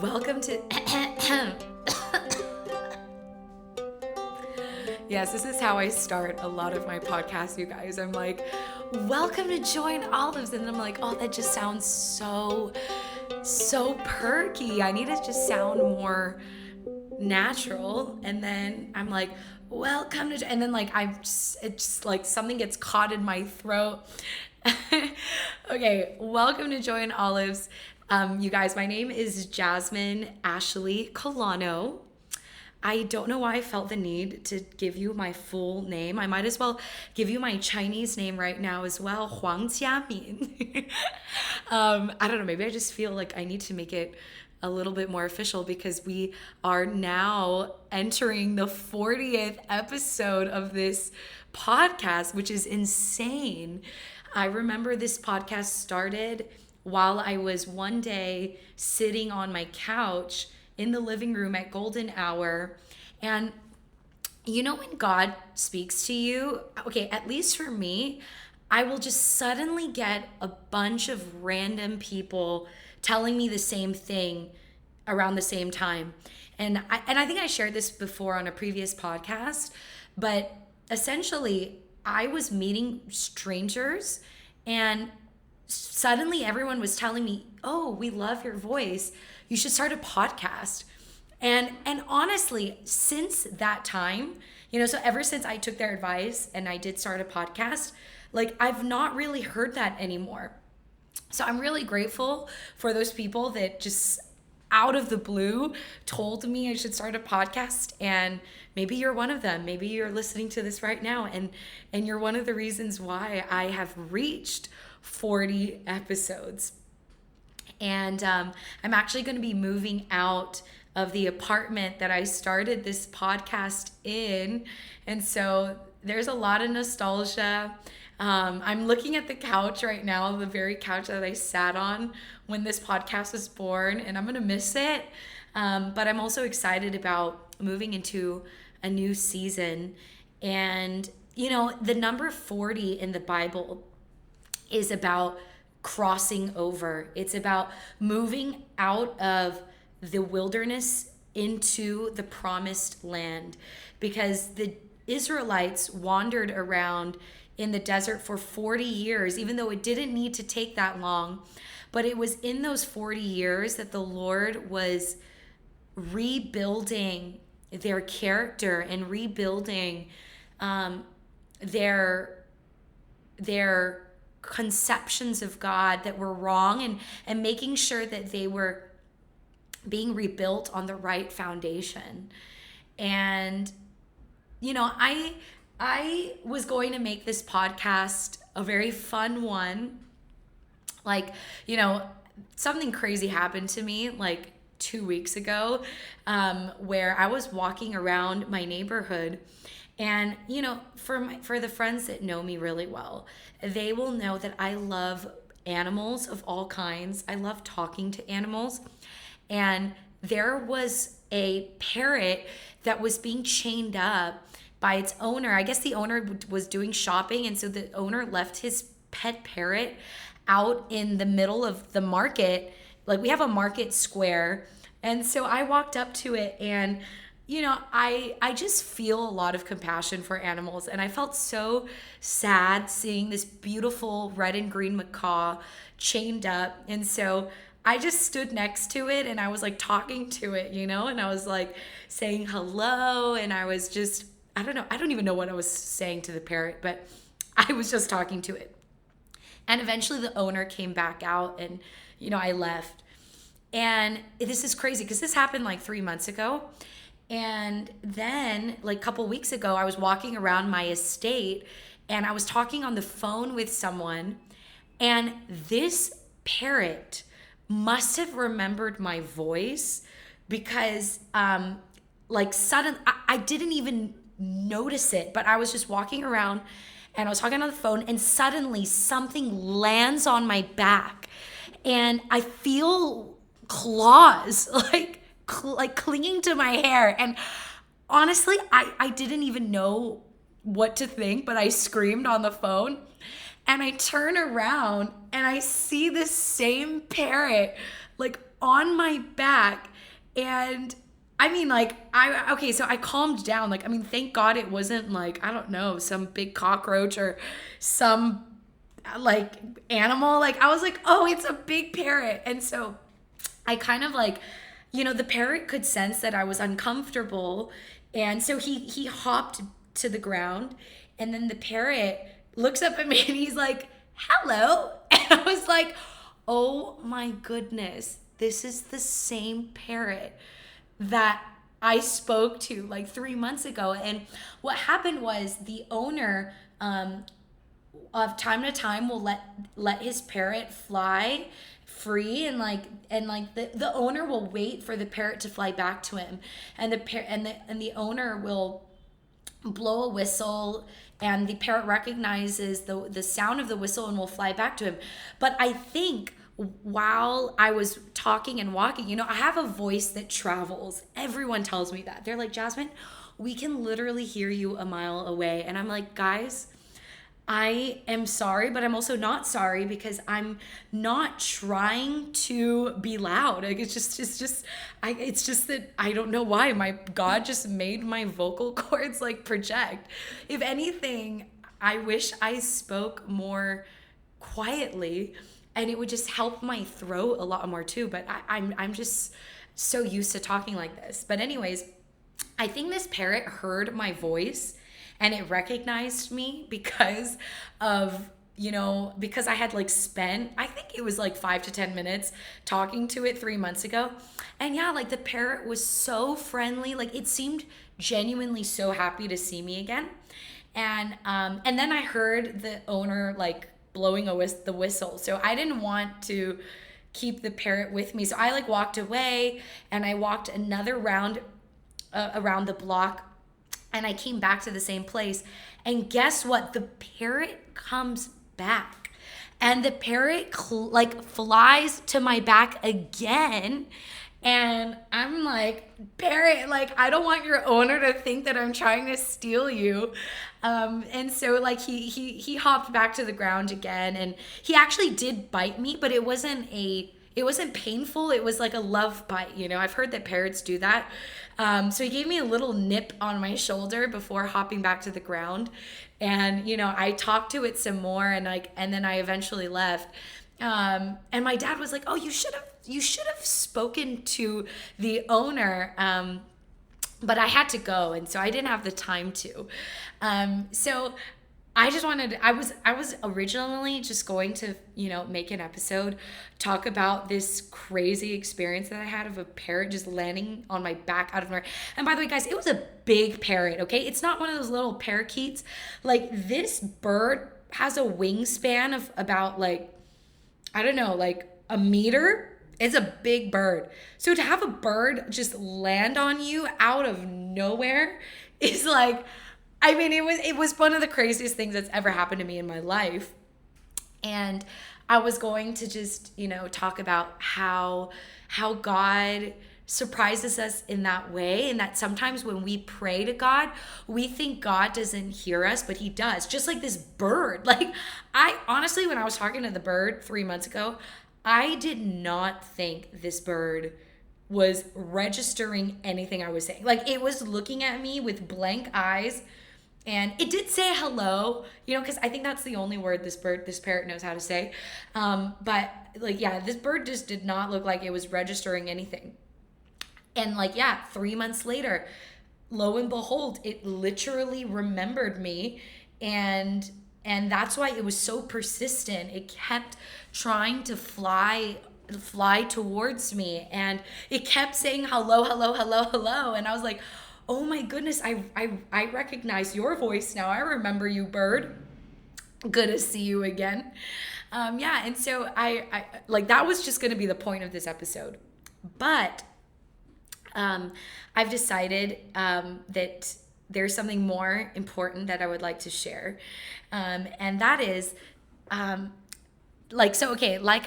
Welcome to Yes, this is how I start a lot of my podcasts, you guys. I'm like, welcome to Join Olives. And I'm like, oh, that just sounds so perky. I need to just sound more natural. And then I'm like, welcome to, and then like it's just like something gets caught in my throat. Okay, welcome to Join Olives. You guys, my name is Jasmine Ashley Colano. I don't know why I felt the need to give you my full name. I might as well give you my Chinese name right now as well, Huang Jiamin. I don't know, maybe I just feel like I need to make it a little bit more official because we are now entering the 40th episode of this podcast, which is insane. I remember this podcast started while I was one day sitting on my couch in the living room at golden hour. And you know when God speaks to you, okay, at least for me, I will just suddenly get a bunch of random people telling me the same thing around the same time. And I think I shared this before on a previous podcast, but essentially I was meeting strangers and suddenly everyone was telling me, "Oh, we love your voice. You should start a podcast." And honestly, since that time, so ever since I took their advice and I did start a podcast, like I've not really heard that anymore. So I'm really grateful for those people that just out of the blue told me I should start a podcast, and maybe you're one of them. Maybe you're listening to this right now and you're one of the reasons why I have reached 40 episodes. And I'm actually going to be moving out of the apartment that I started this podcast in. And so there's a lot of nostalgia. I'm looking at the couch right now, the very couch that I sat on when this podcast was born, and I'm going to miss it. But I'm also excited about moving into a new season. And, the number 40 in the Bible is about crossing over. It's about moving out of the wilderness into the promised land, because the Israelites wandered around in the desert for 40 years, even though it didn't need to take that long. But it was in those 40 years that the Lord was rebuilding their character and rebuilding their conceptions of God that were wrong, and making sure that they were being rebuilt on the right foundation. And I was going to make this podcast a very fun one. Like, something crazy happened to me like 2 weeks ago, where I was walking around my neighborhood. And, for the friends that know me really well, they will know that I love animals of all kinds. I love talking to animals. And there was a parrot that was being chained up by its owner. I guess the owner was doing shopping, and so the owner left his pet parrot out in the middle of the market. Like, we have a market square. And so I walked up to it, and I just feel a lot of compassion for animals, and I felt so sad seeing this beautiful red and green macaw chained up. And so I just stood next to it, and I was like talking to it, and I was like saying hello, and I was just, I don't even know what I was saying to the parrot, but I was just talking to it. And eventually the owner came back out, and I left. And this is crazy because this happened like 3 months ago. And then like a couple weeks ago, I was walking around my estate, and I was talking on the phone with someone, and this parrot must have remembered my voice, because I didn't even notice it, but I was just walking around and I was talking on the phone, and suddenly something lands on my back, and I feel claws like clinging to my hair. And honestly, I didn't even know what to think, but I screamed on the phone. And I turn around and I see this same parrot like on my back. And I mean, like, okay, so I calmed down. Like, I mean, thank God it wasn't like, I don't know, some big cockroach or some like animal. Like, I was like, oh, it's a big parrot. And so I kind of like, the parrot could sense that I was uncomfortable. And so he hopped to the ground. And then the parrot looks up at me and he's like, hello. And I was like, oh my goodness, this is the same parrot that I spoke to like 3 months ago. And what happened was the owner, of time to time will let his parrot fly free, and the owner will wait for the parrot to fly back to him, and the owner will blow a whistle, and the parrot recognizes the sound of the whistle and will fly back to him. But I think while I was talking and walking, I have a voice that travels. Everyone tells me that. They're like, Jasmine, we can literally hear you a mile away. And I'm like, guys, I am sorry, but I'm also not sorry, because I'm not trying to be loud. Like, it's just that I don't know why my God just made my vocal cords like project. If anything, I wish I spoke more quietly, and it would just help my throat a lot more too. But I'm just so used to talking like this. But anyways, I think this parrot heard my voice and it recognized me because because I had like spent, I think it was like 5 to 10 minutes talking to it 3 months ago. And yeah, like the parrot was so friendly. Like it seemed genuinely so happy to see me again. And then I heard the owner like blowing the whistle. So I didn't want to keep the parrot with me. So I like walked away, and I walked another round around the block, and I came back to the same place. And guess what? The parrot comes back. And the parrot flies to my back again. And I'm like, parrot, like, I don't want your owner to think that I'm trying to steal you. And so like he hopped back to the ground again, and he actually did bite me, but it wasn't painful. It was like a love bite. I've heard that parrots do that. So he gave me a little nip on my shoulder before hopping back to the ground. And, I talked to it some more, and then I eventually left. And my dad was like, oh, you should have spoken to the owner. But I had to go, and so I didn't have the time to. So I just I was originally just going to, make an episode, talk about this crazy experience that I had of a parrot just landing on my back out of nowhere. And by the way, guys, it was a big parrot, okay? It's not one of those little parakeets. Like, this bird has a wingspan of about like, I don't know, like a meter. It's a big bird. So to have a bird just land on you out of nowhere is like, I mean, it was one of the craziest things that's ever happened to me in my life. And I was going to just, talk about how God surprises us in that way, and that sometimes when we pray to God, we think God doesn't hear us, but he does. Just like this bird. Like, I honestly, when I was talking to the bird 3 months ago, I did not think this bird was registering anything I was saying. Like, it was looking at me with blank eyes. And it did say hello, because I think that's the only word this parrot knows how to say. But like, yeah, this bird just did not look like it was registering anything. And like, yeah, 3 months later, lo and behold, it literally remembered me. And that's why it was so persistent. It kept trying to fly towards me, and it kept saying hello, hello, hello, hello. And I was like, oh my goodness, I recognize your voice now. I remember you, bird. Good to see you again. Yeah, and so I like, that was just going to be the point of this episode. But I've decided that there's something more important that I would like to share. And that is, like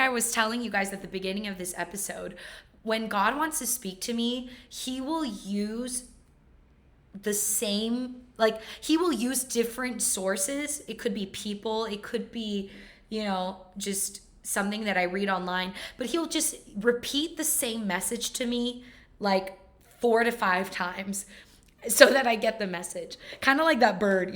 I was telling you guys at the beginning of this episode, when God wants to speak to me, he will use the same like he will use different sources. It could be people, it could be, just something that I read online, but he'll just repeat the same message to me like 4 to 5 times so that I get the message. Kind of like that bird,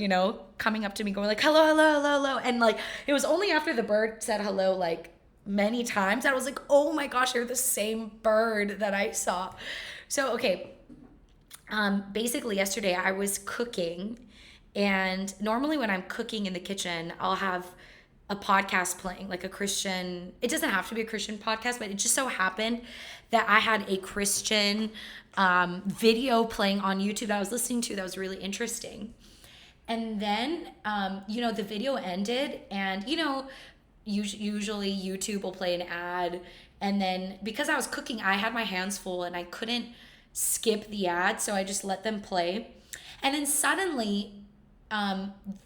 coming up to me going like, hello, hello, hello, hello. And like, it was only after the bird said hello like many times that I was like, oh my gosh, you're the same bird that I saw. So, okay. Basically yesterday I was cooking, and normally when I'm cooking in the kitchen, I'll have a podcast playing, like a Christian, it doesn't have to be a Christian podcast, but it just so happened that I had a Christian video playing on YouTube that I was listening to that was really interesting. And then, the video ended, and, usually YouTube will play an ad. And then because I was cooking, I had my hands full and I couldn't skip the ad, so I just let them play. And then suddenly,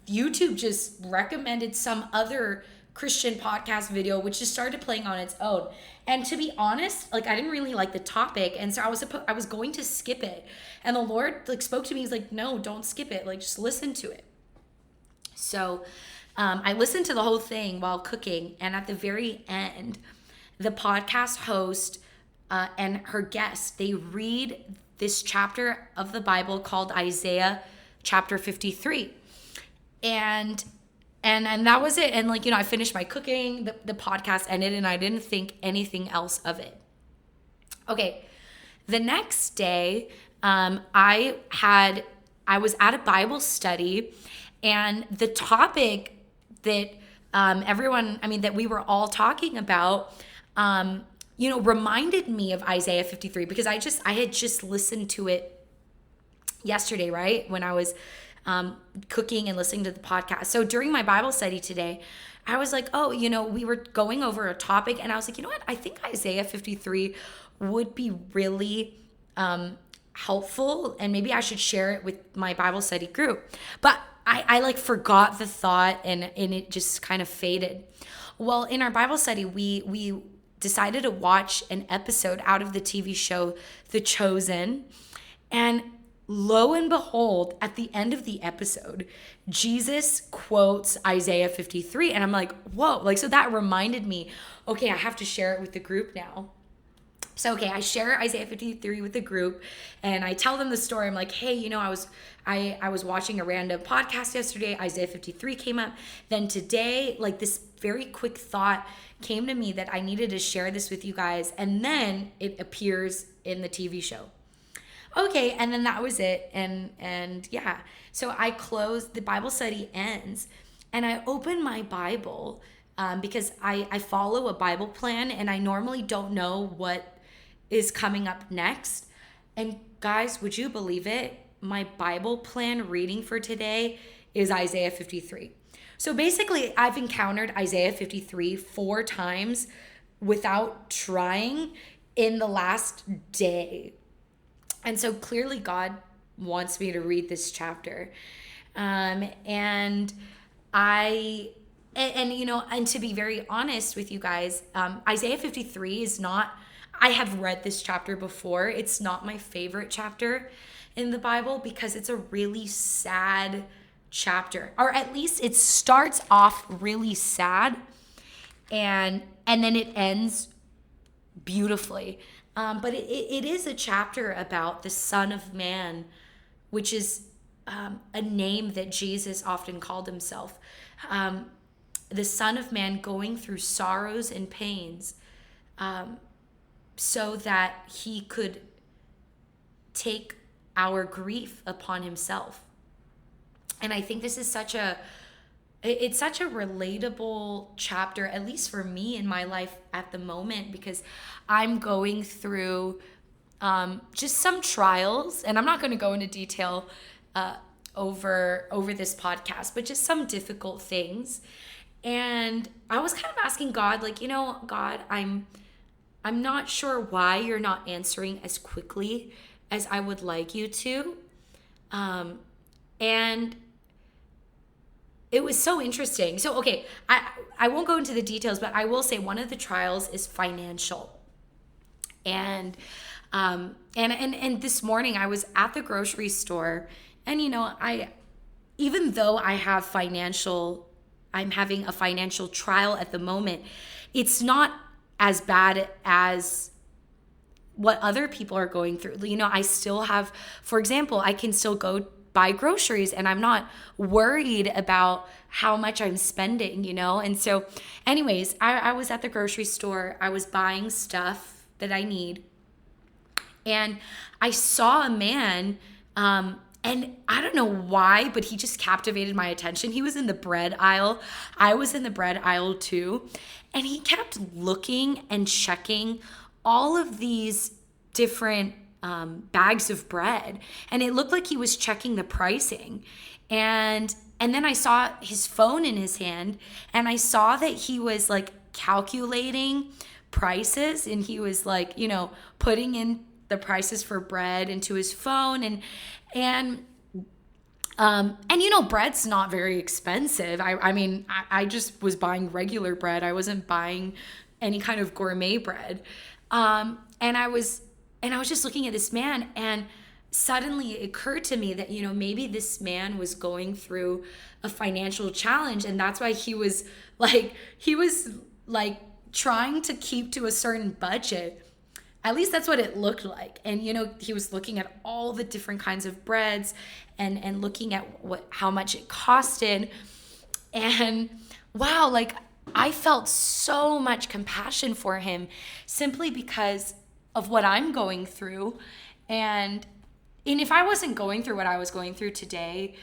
YouTube just recommended some other Christian podcast video, which just started playing on its own. And to be honest, like I didn't really like the topic, and so I was going to skip it. And the Lord like spoke to me. He's like, "No, don't skip it. Like just listen to it." So, I listened to the whole thing while cooking, and at the very end, the podcast host and her guest, they read this chapter of the Bible called Isaiah chapter 53. And that was it. And like, I finished my cooking, the podcast ended, and I didn't think anything else of it. Okay. The next day, I was at a Bible study, and the topic that that we were all talking about, reminded me of Isaiah 53 because I had just listened to it yesterday, right? When I was cooking and listening to the podcast. So during my Bible study today, I was like, we were going over a topic, and I was like, you know what? I think Isaiah 53 would be really helpful, and maybe I should share it with my Bible study group. But I like forgot the thought, and it just kind of faded. Well, in our Bible study, we decided to watch an episode out of the TV show The Chosen, and lo and behold, at the end of the episode, Jesus quotes Isaiah 53, and I'm like, whoa, like, so that reminded me, okay, I have to share it with the group now. So, okay, I share Isaiah 53 with the group, and I tell them the story. I'm like, hey, I was watching a random podcast yesterday. Isaiah 53 came up. Then today, like this very quick thought came to me that I needed to share this with you guys. And then it appears in the TV show. Okay, and then that was it. And yeah, so I closed, the Bible study ends, and I open my Bible because I follow a Bible plan, and I normally don't know what is coming up next. And guys, would you believe it? My Bible plan reading for today is Isaiah 53. So basically, I've encountered Isaiah 53 4 times without trying in the last day. And so clearly God wants me to read this chapter. And to be very honest with you guys, Isaiah 53 is not, I have read this chapter before. It's not my favorite chapter in the Bible because it's a really sad chapter, or at least it starts off really sad and then it ends beautifully. But it is a chapter about the Son of Man, which is a name that Jesus often called himself. The Son of Man going through sorrows and pains so that he could take our grief upon himself. And I think this is such a relatable chapter, at least for me in my life at the moment, because I'm going through just some trials, and I'm not going to go into detail over this podcast, but just some difficult things. And I was kind of asking God, like, God, I'm not sure why you're not answering as quickly as I would like you to. And it was so interesting. So, okay, I won't go into the details, but I will say one of the trials is financial. And this morning I was at the grocery store, and even though I'm having a financial trial at the moment, it's not as bad as what other people are going through. I still have, for example, I can still go buy groceries and I'm not worried about how much I'm spending. And so anyways, I was at the grocery store. I was buying stuff that I need. And I saw a man, and I don't know why, but he just captivated my attention. He was in the bread aisle. I was in the bread aisle too. And he kept looking and checking all of these different bags of bread. And it looked like he was checking the pricing. And then I saw his phone in his hand, and I saw that he was like calculating prices, and he was like, putting in the prices for bread into his phone, and bread's not very expensive. I just was buying regular bread. I wasn't buying any kind of gourmet bread. And I was just looking at this man, and suddenly it occurred to me that, maybe this man was going through a financial challenge, and that's why he was trying to keep to a certain budget. At least that's what it looked like. And, he was looking at all the different kinds of breads and looking at how much it costed. And wow, I felt so much compassion for him simply because of what I'm going through. And if I wasn't going through what I was going through today,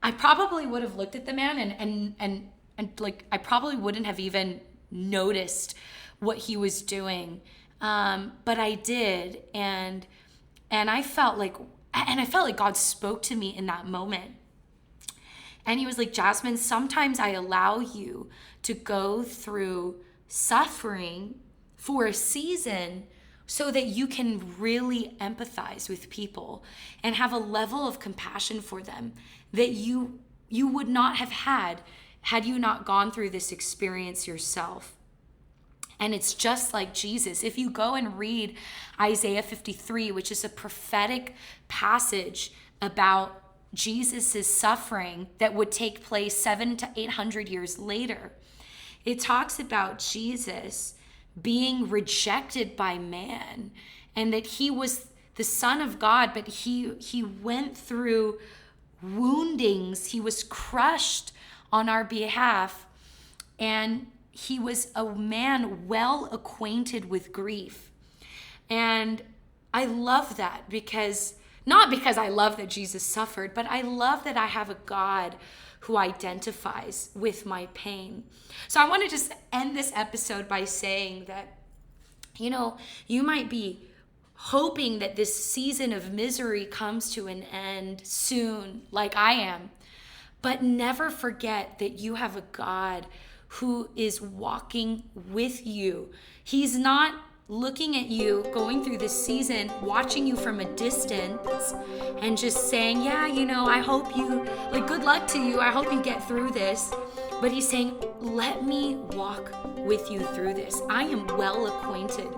I probably would have looked at the man and I probably wouldn't have even noticed what he was doing. But I did, and I felt like God spoke to me in that moment. And he was like, Jasmine, sometimes I allow you to go through suffering for a season so that you can really empathize with people and have a level of compassion for them that you would not have had you not gone through this experience yourself. And it's just like Jesus. If you go and read Isaiah 53, which is a prophetic passage about Jesus's suffering that would take place 700 to 800 years later, it talks about Jesus being rejected by man, and that he was the Son of God, but he went through woundings. He was crushed on our behalf, and he was a man well acquainted with grief. And I love that not because I love that Jesus suffered, but I love that I have a God who identifies with my pain. So I want to just end this episode by saying that, you might be hoping that this season of misery comes to an end soon, like I am, but never forget that you have a God who is walking with you. He's not looking at you going through this season, watching you from a distance and just saying, yeah, I hope you, good luck to you. I hope you get through this. But he's saying, let me walk with you through this. I am well acquainted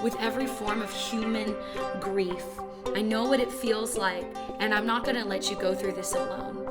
with every form of human grief. I know what it feels like, and I'm not going to let you go through this alone.